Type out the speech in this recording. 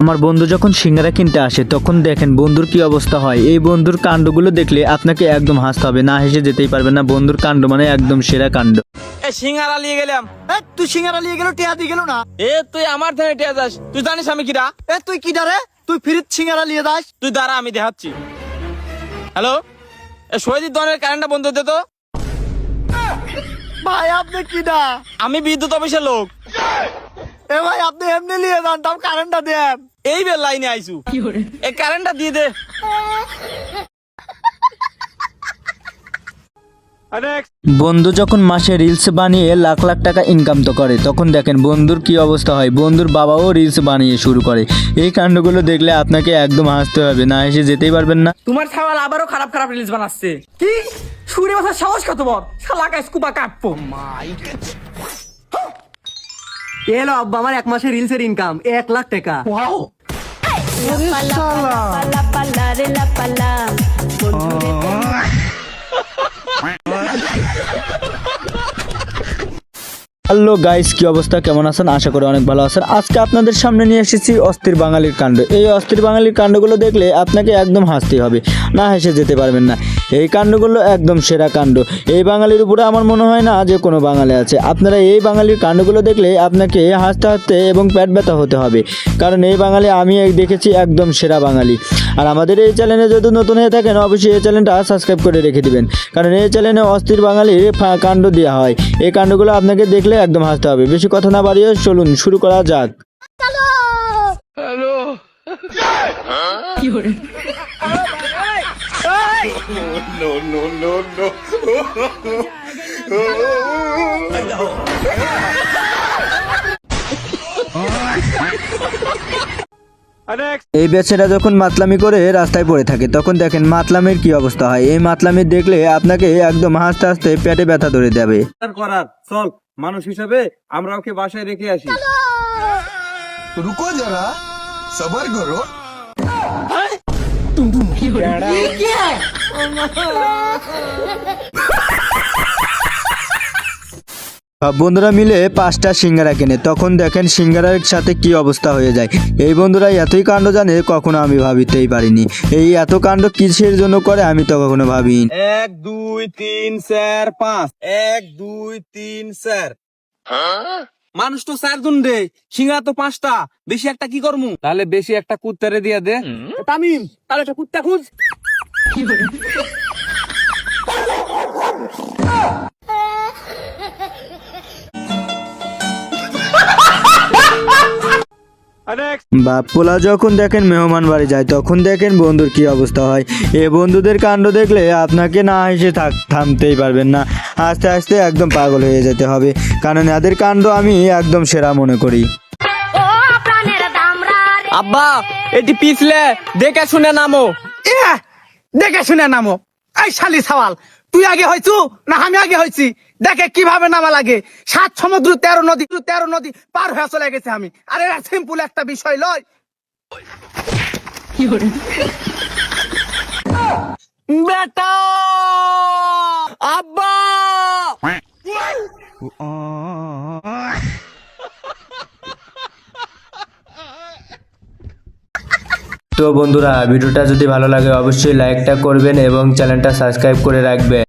আমার বন্ধু যখন সিঙ্গারা কিনতে আসে তখন দেখেন বন্ধুর কি অবস্থা হয়। এই বন্ধুর কাণ্ডগুলো দেখলে আপনাকে একদম হাসতে হবে, না হেসে যেতেই পারবেন না। বন্ধুর কাণ্ড মানে একদম সেরা কাণ্ড। সিঙ্গারা নিয়ে গেলাম। তুই সিঙ্গারা নিয়ে গেল, টিয়া দিয়ে গেল না। তুই আমার ধানে টিয়া যাস, তুই জানিস আমি কিরা? তুই কি ডারে, তুই ফিরিত সিঙ্গারা নিয়ে যাস। তুই দাঁড়া, আমি দেখাচ্ছি। হ্যালো, শহীদ দনের কারেন্টটা বন্ধ দে তো। ভাই আপনি কি ডা? আমি বিদ্যুৎ অফিসের লোক। ভাই আপনি এমনি নিয়ে যান, তাও কারেন্টটা দেন। এই বেল লাইনে আইসু, এই কারেন্টটা দিয়ে দে। বন্ধু যখন মাসে রিলস বানিয়ে লাখ লাখ টাকা ইনকাম তো করে, তখন দেখেন বন্ধুর কি অবস্থা হয়। বন্ধুর বাবাও রিলস বানিয়ে শুরু করে। এই কাণ্ডগুলো দেখলে আপনাকে একদম হাসতে হবে, না হেসে যেতেই পারবেন না। তোমার ছাওয়াল আবারও খারাপ খারাপ রিলস বানাচ্ছে। কি সুরে মাথার সাহস কত বড়, শালা গাইস কুপা কাটপো। এলো আব্বা, আমার এক মাসের রিলসের ইনকাম 1 লাখ টাকা। ওয়াও, হ্যালো গাইস, কি অবস্থা, কেমন আছেন? আশা করি অনেক ভালো আছেন। আজকে আপনাদের সামনে নিয়ে এসেছি অস্থির বাঙালির কাণ্ড। এই অস্থির বাঙালির কাণ্ডগুলো দেখলে আপনাকে একদম হাসতেই হবে, না হেসে যেতে পারবেন না। এই কাণ্ডগুলো একদম সেরা কাণ্ড। এই বাঙালির উপরে আমার মনে হয় না যে কোনো বাঙালি আছে। আপনারা এই বাঙালির কাণ্ডগুলো দেখলে আপনাকে হাসতে হাসতে এবং পেট ব্যথা হতে হবে, কারণ এই বাঙালি আমি দেখেছি একদম সেরা বাঙালি। আর আমাদের এই চ্যানেলে যদি নতুন হয়ে থাকেন অবশ্যই এই চ্যানেলটা সাবস্ক্রাইব করে রেখে দিবেন, কারণ এই চ্যানেলে অস্থির বাঙালির কাণ্ড দেওয়া হয়। এই কাণ্ডগুলো আপনাকে দেখলে একদম হাসতে হবে। বেশি কথা না বাড়িয়ে চলুন শুরু করা যাক। এই বেচারা যখন মাতলামি করে রাস্তায় পড়ে থাকে তখন দেখেন মাতলামির কি অবস্থা হয়। এই মাতলামি দেখলে আপনাকে একদম হাসতে হাসতে পেটে ব্যথা ধরে দেবে। করার চল, মানুষ হিসাবে আমরা ওকে বাসায় রেখে আসি। रुको जरा सबर करो। সব বন্ধুরা মিলে 5টা সিঙ্গারা কেনে, তখন দেখেন সিঙ্গারার সাথে কি অবস্থা হয়ে যায়। এই বন্ধুরা এতই কাণ্ড জানে কখনো আমি ভাবিতেই পারিনি। এই এত কাণ্ড কিসের জন্য করে আমি তো কখনো ভাবিনি। 1 2 3 4 5 1 2 3 4। মানুষ তো 4 জন রে, সিঙ্গারা তো 5টা, বেশি একটা কি করমু? তাহলে বেশি একটা কুত্তারে দিয়া দে। তামিম, তাহলে একটা কুত্তা খুঁজ। বাপপোলা যখন দেখেন মেহমান বাড়ি যায় তখন দেখেন বন্ধুর কি অবস্থা হয়। এ বন্ধুদের কাণ্ড দেখলে আপনাকে না হেসে থামতেই পারবেন না, আস্তে আস্তে একদম পাগল হয়ে যেতে হবে, কারণ এদের কাণ্ড আমি একদম সেরা মনে করি। আব্বা, এটি পিছলে দেখে শুনে নামো। দেখে শুনে নামো। এই শালি সওয়াল, তুই আগে হইছু না আমি আগে হইছি? দেখে কিভাবে নামা লাগে। 7 সমুদ্র 13 নদী পার হয়ে চলে গেছে আমি। আরে সিম্পল একটা বিষয় লয়। বেটা আব্বা, তো বন্ধুরা ভিডিওটা যদি ভালো লাগে অবশ্যই লাইকটা করবেন এবং চ্যানেলটা সাবস্ক্রাইব করে রাখবেন।